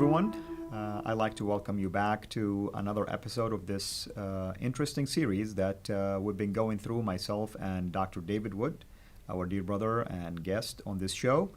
everyone. I'd like to welcome you back to another episode of this interesting series that we've been going through, myself and Dr. David Wood, our dear brother and guest on this show.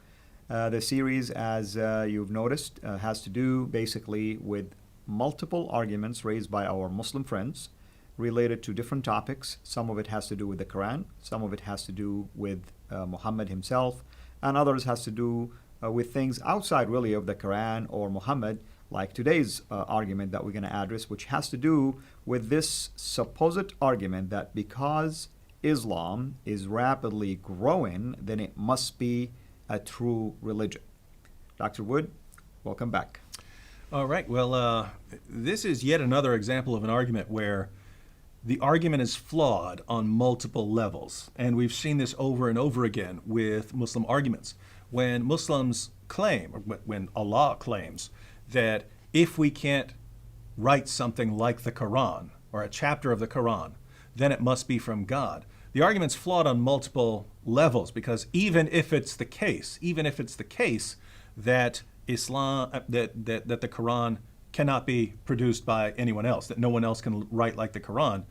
The series, as you've noticed, has to do basically with multiple arguments raised by our Muslim friends related to different topics. Some of it has to do with the Quran, some of it has to do with Muhammad himself, and others has to do with things outside really of the Quran or Muhammad, like today's argument that we're going to address, which has to do with this supposed argument that because Islam is rapidly growing, then it must be a true religion. Dr. Wood, welcome back. All right. Well, this is yet another example of an argument where the argument is flawed on multiple levels. And we've seen this over and over again with Muslim arguments. When Muslims claim, or when Allah claims, that if we can't write something like the Quran or a chapter of the Quran, then it must be from God. The argument's flawed on multiple levels because even if it's the case that Islam, that the Quran cannot be produced by anyone else, that no one else can write like the Quran,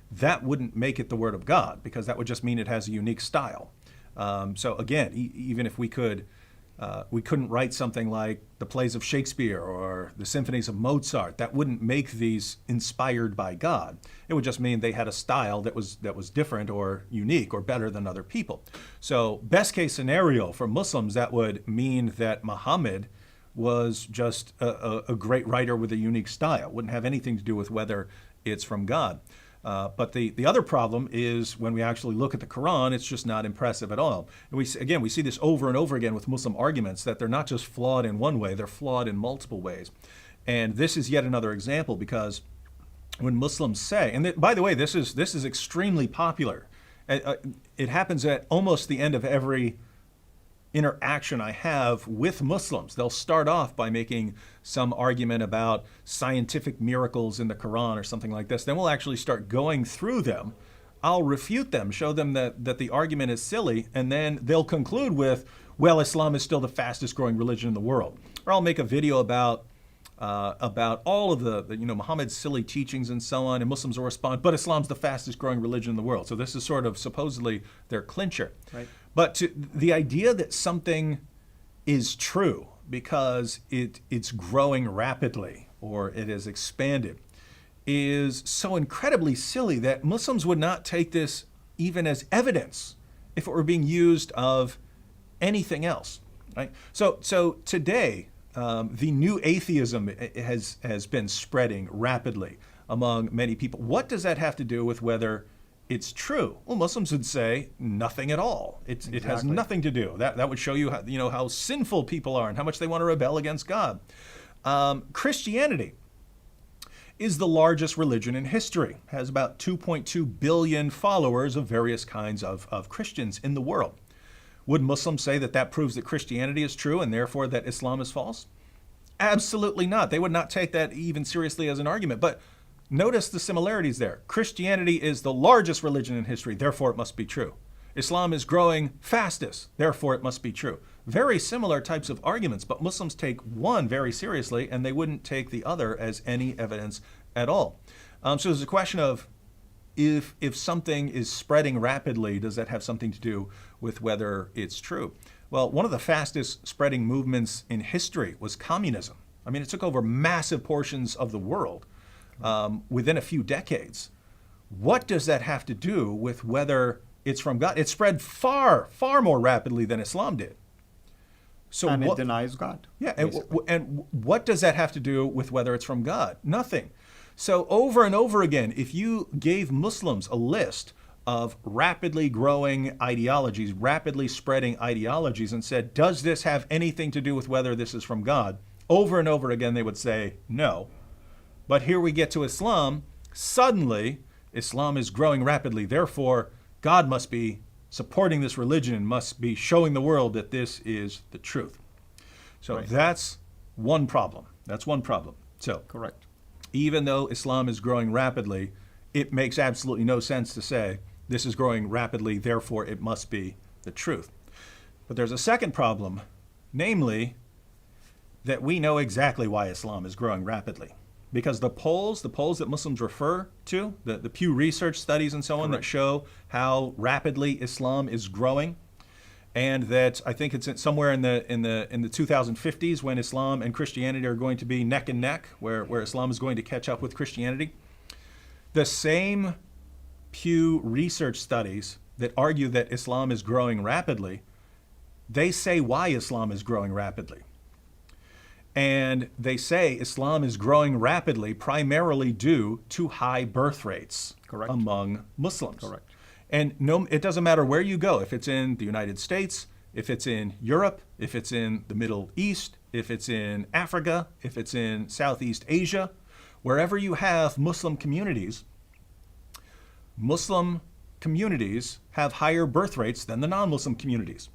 that wouldn't make it the word of God, because that would just mean it has a unique style. So again, even if we couldn't write something like the plays of Shakespeare or the symphonies of Mozart, that wouldn't make these inspired by God. It would just mean they had a style that was different or unique or better than other people. So best case scenario for Muslims, that would mean that Muhammad was just a great writer with a unique style. Wouldn't have anything to do with whether it's from God. But the other problem is when we actually look at the Quran, it's just not impressive at all. And we see this over and over again with Muslim arguments, that they're not just flawed in one way, they're flawed in multiple ways. And this is yet another example, because when Muslims say, and by the way, this is extremely popular. It happens at almost the end of every interaction I have with Muslims. They'll start off by making some argument about scientific miracles in the Quran or something like this. Then we'll actually start going through them. I'll refute them, show them that the argument is silly, and then they'll conclude with, well, Islam is still the fastest growing religion in the world. Or I'll make a video about all of the Muhammad's silly teachings and so on, and Muslims will respond, but Islam's the fastest growing religion in the world. So this is sort of supposedly their clincher. Right. But the idea that something is true because it's growing rapidly or it has expanded is so incredibly silly that Muslims would not take this even as evidence if it were being used of anything else. Right? So today, the new atheism has been spreading rapidly among many people. What does that have to do with whether it's true? Well, Muslims would say nothing at all. It has nothing to do. That would show you how sinful people are and how much they want to rebel against God. Christianity is the largest religion in history, has about 2.2 billion followers of various kinds of Christians in the world. Would Muslims say that proves that Christianity is true and therefore that Islam is false? Absolutely not. They would not take that even seriously as an argument. But notice the similarities there. Christianity is the largest religion in history, therefore it must be true. Islam is growing fastest, therefore it must be true. Very similar types of arguments, but Muslims take one very seriously and they wouldn't take the other as any evidence at all. So there's a question of if something is spreading rapidly, does that have something to do with whether it's true? Well, one of the fastest spreading movements in history was communism. I mean, it took over massive portions of the world within a few decades. What does that have to do with whether it's from God? It spread far, far more rapidly than Islam did. So it denies God. Yeah, and what does that have to do with whether it's from God? Nothing. So over and over again, if you gave Muslims a list of rapidly growing ideologies, rapidly spreading ideologies, and said, does this have anything to do with whether this is from God? Over and over again, they would say no. But here we get to Islam. Suddenly, Islam is growing rapidly. Therefore, God must be supporting this religion, must be showing the world that this is the truth. So That's one problem. That's one problem. So correct. Even though Islam is growing rapidly, it makes absolutely no sense to say this is growing rapidly, therefore it must be the truth. But there's a second problem, namely, that we know exactly why Islam is growing rapidly. Because the polls that Muslims refer to, the Pew Research studies and so on, that show how rapidly Islam is growing, and that I think it's somewhere in the 2050s when Islam and Christianity are going to be neck and neck, where Islam is going to catch up with Christianity. The same Pew Research studies that argue that Islam is growing rapidly, they say why Islam is growing rapidly. And they say Islam is growing rapidly primarily due to high birth rates among Muslims. Correct. And no, it doesn't matter where you go, if it's in the United States, if it's in Europe, if it's in the Middle East, if it's in Africa, if it's in Southeast Asia, wherever you have Muslim communities have higher birth rates than the non-Muslim communities.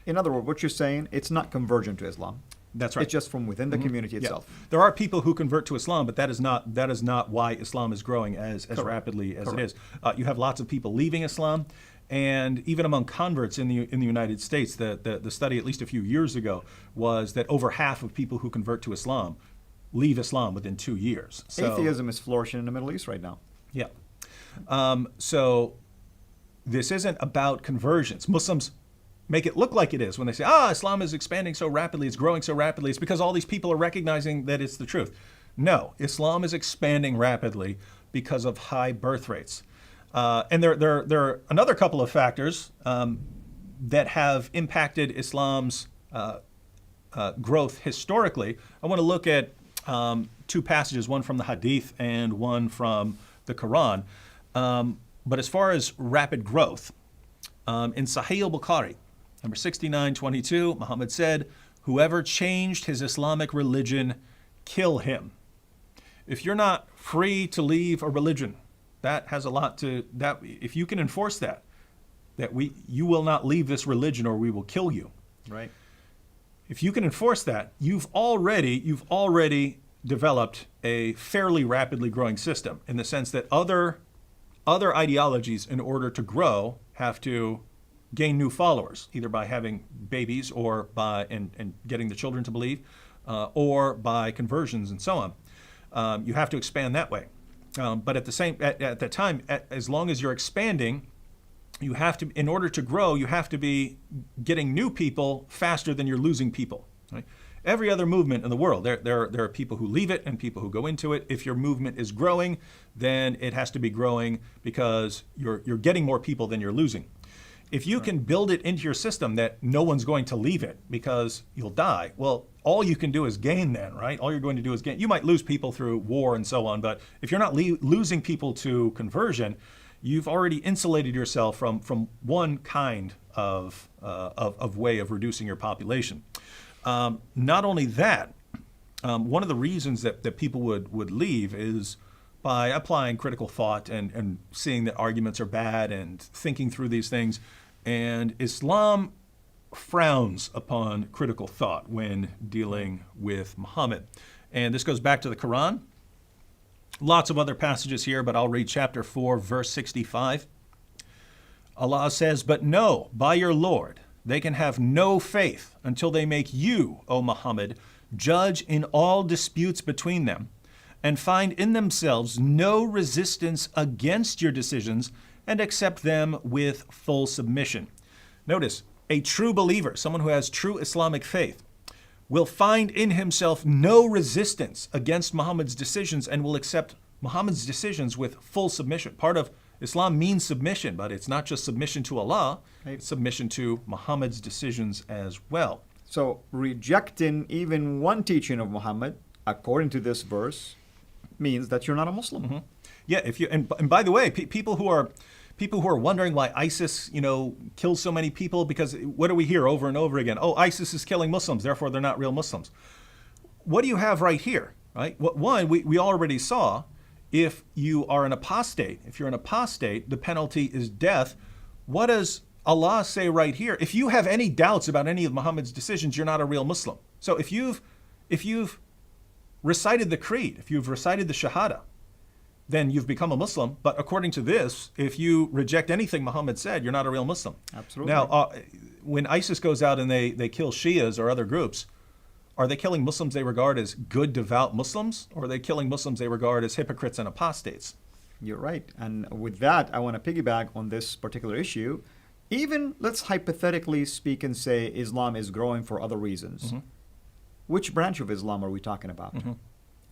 In other words, what you're saying, it's not convergent to Islam. That's right. It's just from within the community itself. Yeah. There are people who convert to Islam, but that is not why Islam is growing as rapidly as it is. You have lots of people leaving Islam, and even among converts in the United States, the study at least a few years ago was that over half of people who convert to Islam leave Islam within 2 years. So, atheism is flourishing in the Middle East right now. Yeah. So this isn't about conversions. Muslims make it look like it is when they say, Islam is expanding so rapidly, it's growing so rapidly. It's because all these people are recognizing that it's the truth. No, Islam is expanding rapidly because of high birth rates. And there are another couple of factors that have impacted Islam's growth historically. I want to look at two passages, one from the Hadith and one from the Quran. But as far as rapid growth, in Sahih al-Bukhari, number 6922, Muhammad said, "Whoever changed his Islamic religion, kill him." If you're not free to leave a religion, that has a lot to that. If you can enforce that you will not leave this religion or we will kill you. Right. If you can enforce that, you've already developed a fairly rapidly growing system, in the sense that other ideologies, in order to grow, have to gain new followers, either by having babies or by and getting the children to believe, or by conversions and so on. You have to expand that way. But at the time, as long as you're expanding, you have to, in order to grow, you have to be getting new people faster than you're losing people. Right? Every other movement in the world, there are people who leave it and people who go into it. If your movement is growing, then it has to be growing because you're getting more people than you're losing. If you can build it into your system that no one's going to leave it because you'll die, well, all you can do is gain then, right? All you're going to do is gain. You might lose people through war and so on, but if you're not losing people to conversion, you've already insulated yourself from one kind of way of reducing your population. Not only that, one of the reasons that people would leave is by applying critical thought and seeing that arguments are bad and thinking through these things. And Islam frowns upon critical thought when dealing with Muhammad. And this goes back to the Quran. Lots of other passages here, but I'll read chapter 4, verse 65. Allah says, "But no, by your Lord, they can have no faith until they make you, O Muhammad, judge in all disputes between them, and find in themselves no resistance against your decisions, and accept them with full submission." Notice, a true believer, someone who has true Islamic faith, will find in himself no resistance against Muhammad's decisions and will accept Muhammad's decisions with full submission. Part of Islam means submission, but it's not just submission to Allah, it's submission to Muhammad's decisions as well. So rejecting even one teaching of Muhammad, according to this verse, means that you're not a Muslim. Mm-hmm. Yeah, and by the way, people who are wondering why ISIS, kills so many people, because what do we hear over and over again? Oh, ISIS is killing Muslims, therefore they're not real Muslims. What do you have right here? Right? One, we already saw, if you are an apostate, the penalty is death. What does Allah say right here? If you have any doubts about any of Muhammad's decisions, you're not a real Muslim. So if you've recited the creed, if you've recited the Shahada, then you've become a Muslim. But according to this, if you reject anything Muhammad said, you're not a real Muslim. Absolutely. Now, when ISIS goes out and they kill Shias or other groups, Are they killing Muslims they regard as good, devout Muslims, or are they killing Muslims they regard as hypocrites and apostates? You're right. And with that, I want to piggyback on this particular issue. Even let's hypothetically speak and say Islam is growing for other reasons. Which branch of Islam are we talking about?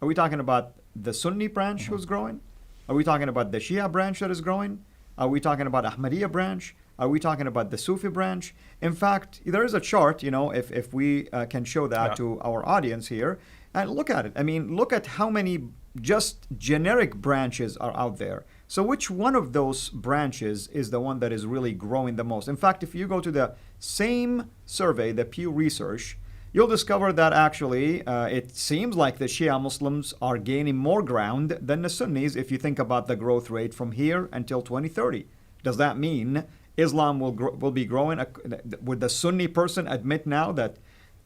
Are we talking about the Sunni branch who's growing? Are we talking about the Shia branch that is growing? Are we talking about Ahmadiyya branch? Are we talking about the Sufi branch? In fact, there is a chart, if we can show that to our audience here, and look at it. I mean, look at how many just generic branches are out there. So which one of those branches is the one that is really growing the most? In fact, if you go to the same survey, the Pew Research, you'll discover that actually it seems like the Shia Muslims are gaining more ground than the Sunnis if you think about the growth rate from here until 2030. Does that mean Islam will be growing? Would the Sunni person admit now that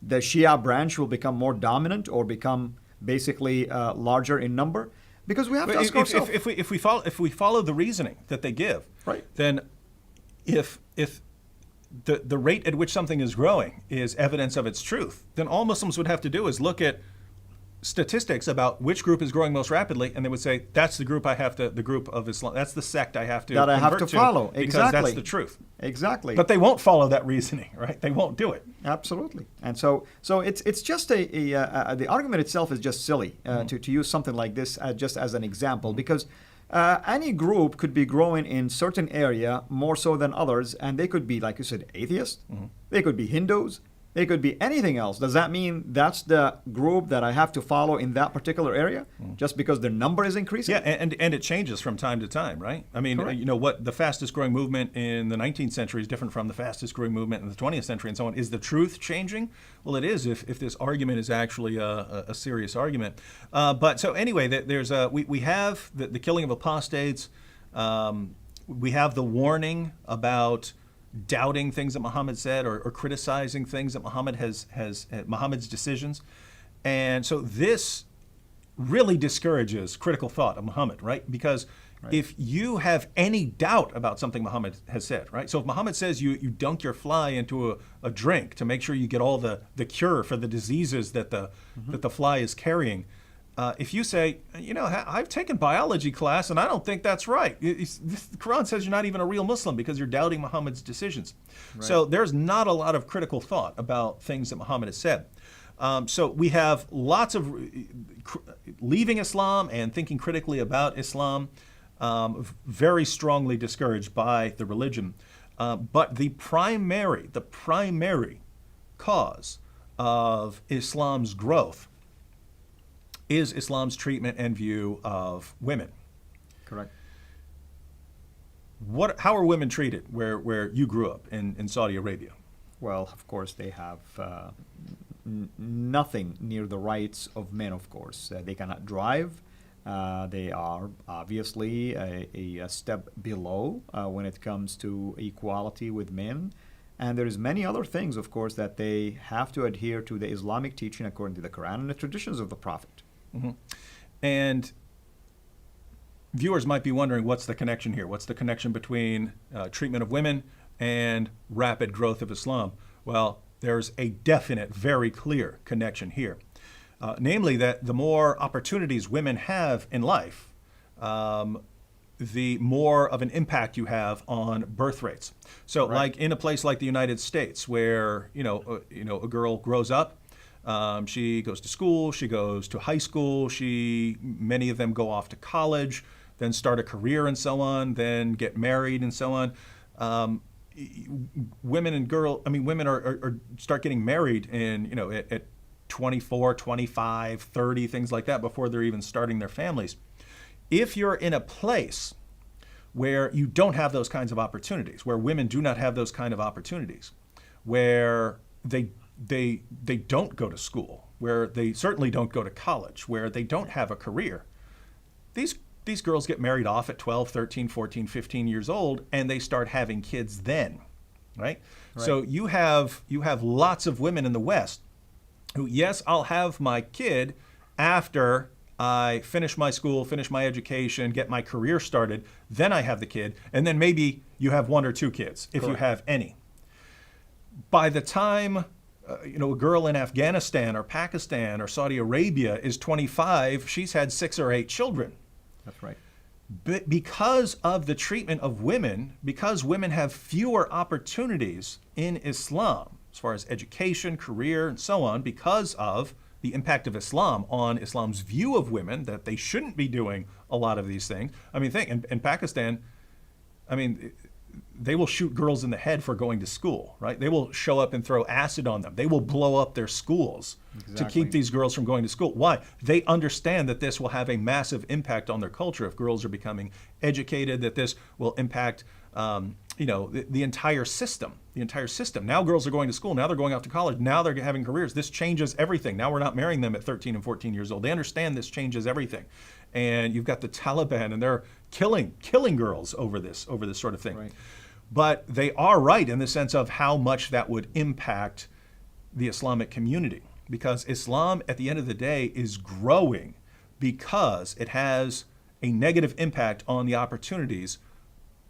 the Shia branch will become more dominant or become basically larger in number? Because we have to ask ourselves. If we follow the reasoning that they give, right, then if the rate at which something is growing is evidence of its truth, then all Muslims would have to do is look at statistics about which group is growing most rapidly, and they would say, that's the group the group of Islam, that's the sect I have to that I have to follow. Because exactly. That's the truth. Exactly. But they won't follow that reasoning, right? They won't do it. Absolutely. And so it's just the argument itself is just silly to use something like this just as an example, because any group could be growing in certain area more so than others, and they could be, like you said, atheists. They could be Hindus. They could be anything else. Does that mean that's the group that I have to follow in that particular area just because their number is increasing? Yeah, and it changes from time to time, right? I mean, Correct. What the fastest growing movement in the 19th century is different from the fastest growing movement in the 20th century and so on. Is the truth changing? Well, it is if this argument is actually a serious argument. But so anyway, we have the killing of apostates. We have the warning about doubting things that Muhammad said or criticizing things that Muhammad has Muhammad's decisions. And so this really discourages critical thought of Muhammad, right? Because if you have any doubt about something Muhammad has said, right? So if Muhammad says you dunk your fly into a drink to make sure you get all the cure for the diseases that the fly is carrying, if you say, I've taken biology class and I don't think that's right. The Quran says you're not even a real Muslim because you're doubting Muhammad's decisions. Right. So there's not a lot of critical thought about things that Muhammad has said. So we have lots of leaving Islam and thinking critically about Islam, very strongly discouraged by the religion. But the primary cause of Islam's growth is Islam's treatment and view of women. Correct. How are women treated where you grew up in Saudi Arabia? Well, of course, they have nothing near the rights of men, of course. They cannot drive. They are obviously a step below when it comes to equality with men. And there's many other things, of course, that they have to adhere to the Islamic teaching according to the Quran and the traditions of the Prophet. And viewers might be wondering, what's the connection here? What's the connection between treatment of women and rapid growth of Islam? Well, there's a definite, very clear connection here. Namely that the more opportunities women have in life, the more of an impact you have on birth rates. So like in a place like the United States where, a girl grows up, she goes to school, she goes to high school, many of them go off to college, then start a career and so on, then get married and so on. Women are start getting married at 24, 25, 30, things like that before they're even starting their families. If you're in a place where you don't have those kinds of opportunities, where women do not have those kind of opportunities, where they don't go to school, where they certainly don't go to college, where they don't have a career, these girls get married off at 12, 13, 14, 15 years old, and they start having kids then, right? So you have lots of women in the West who, yes, I'll have my kid after I finish my school, finish my education, get my career started, then I have the kid, and then maybe you have one or two kids, if you have any. By the time a girl in Afghanistan or Pakistan or Saudi Arabia is 25, she's had 6 or 8 children. That's right. But because of the treatment of women, because women have fewer opportunities in Islam, as far as education, career, and so on, because of the impact of Islam on Islam's view of women, that they shouldn't be doing a lot of these things. I mean, think, in Pakistan, I mean, they will shoot girls in the head for going to school, right? They will show up and throw acid on them. They will blow up their schools to keep these girls from going to school. Why? They understand that this will have a massive impact on their culture if girls are becoming educated, that this will impact the entire system. The entire system. Now girls are going to school. Now they're going off to college. Now they're having careers. This changes everything. Now we're not marrying them at 13 and 14 years old. They understand this changes everything. And you've got the Taliban, and they're killing girls over this sort of thing. Right. But they are right in the sense of how much that would impact the Islamic community. Because Islam, at the end of the day, is growing because it has a negative impact on the opportunities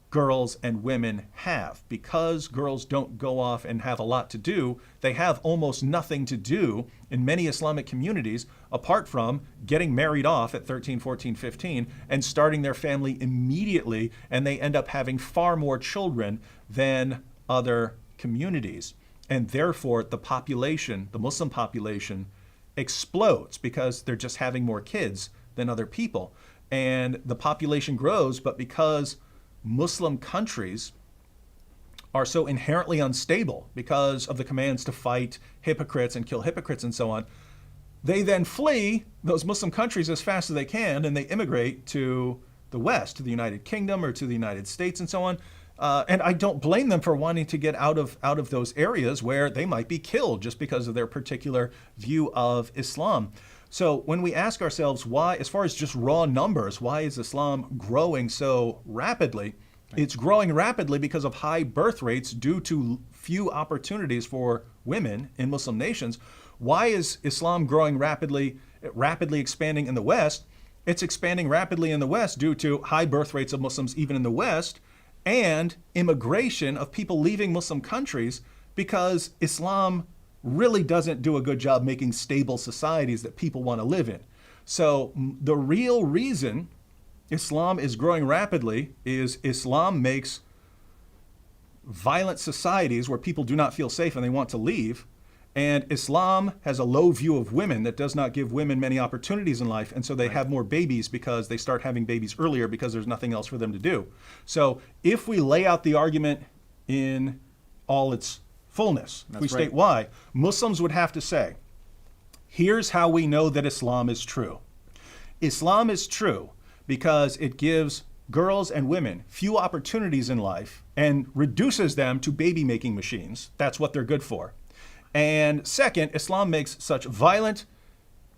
girls and women have. Because girls don't go off and have a lot to do, they have almost nothing to do in many Islamic communities apart from getting married off at 13, 14, 15 and starting their family immediately, and they end up having far more children than other communities. And therefore, the population, the Muslim population, explodes because they're just having more kids than other people. And the population grows, but because Muslim countries are so inherently unstable because of the commands to fight hypocrites and kill hypocrites and so on, they then flee those Muslim countries as fast as they can, and they immigrate to the West, to the United Kingdom or to the United States and so on. And I don't blame them for wanting to get out of those areas where they might be killed just because of their particular view of Islam. So when we ask ourselves why, as far as just raw numbers, why is Islam growing so rapidly? Right. It's growing rapidly because of high birth rates due to few opportunities for women in Muslim nations. Why is Islam growing rapidly expanding in the West? It's expanding rapidly in the West due to high birth rates of Muslims even in the West, and immigration of people leaving Muslim countries because Islam really doesn't do a good job making stable societies that people want to live in. So the real reason Islam is growing rapidly is Islam makes violent societies where people do not feel safe and they want to leave. And Islam has a low view of women that does not give women many opportunities in life. And so they have more babies because they start having babies earlier because there's nothing else for them to do. So if we lay out the argument in all its fullness, if we state why, Muslims would have to say, here's how we know that Islam is true. Islam is true because it gives girls and women few opportunities in life and reduces them to baby-making machines. That's what they're good for. And second, Islam makes such violent,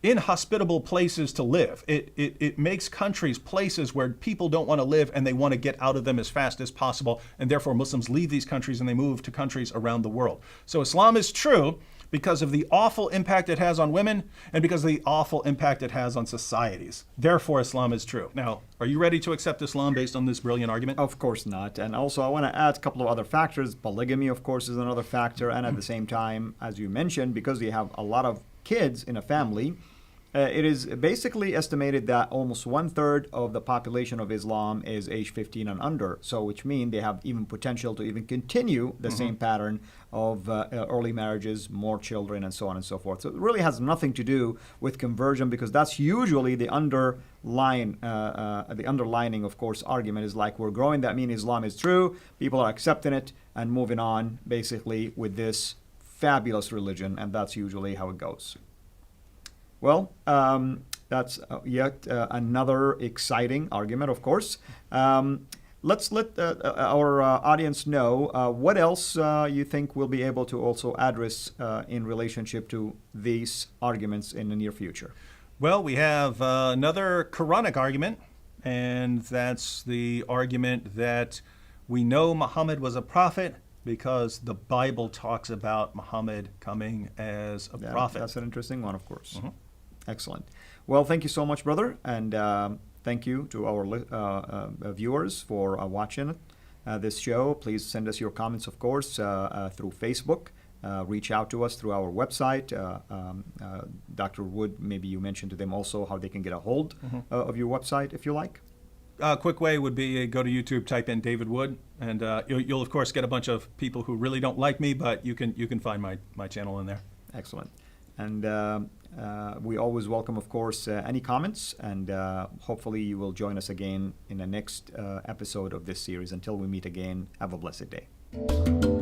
inhospitable places to live. It makes countries places where people don't want to live and they want to get out of them as fast as possible. And therefore, Muslims leave these countries and they move to countries around the world. So Islam is true because of the awful impact it has on women and because of the awful impact it has on societies. Therefore, Islam is true. Now, are you ready to accept Islam based on this brilliant argument? Of course not. And also, I want to add a couple of other factors. Polygamy, of course, is another factor. And at the same time, as you mentioned, because you have a lot of kids in a family, it is basically estimated that almost 1/3 of the population of Islam is age 15 and under. So, which means they have even potential to even continue the same pattern of early marriages, more children, and so on and so forth. So it really has nothing to do with conversion, because that's usually the underlining, of course, argument is like, we're growing, that means Islam is true, people are accepting it and moving on basically with this fabulous religion, and that's usually how it goes. Well, that's yet another exciting argument, of course. Let's let our audience know what else you think we'll be able to also address in relationship to these arguments in the near future. Well, we have another Quranic argument, and that's the argument that we know Muhammad was a prophet because the Bible talks about Muhammad coming as a prophet. That's an interesting one, of course. Excellent. Well, thank you so much, brother, and thank you to our viewers for watching this show. Please send us your comments, of course, through Facebook reach out to us through our website. Dr. Wood, maybe you mentioned to them also how they can get a hold of your website if you like. Quick way would be go to YouTube, type in David Wood, and you'll of course get a bunch of people who really don't like me, but you can find my channel in there. Excellent. And we always welcome, of course, any comments, and hopefully you will join us again in the next episode of this series. Until we meet again, have a blessed day.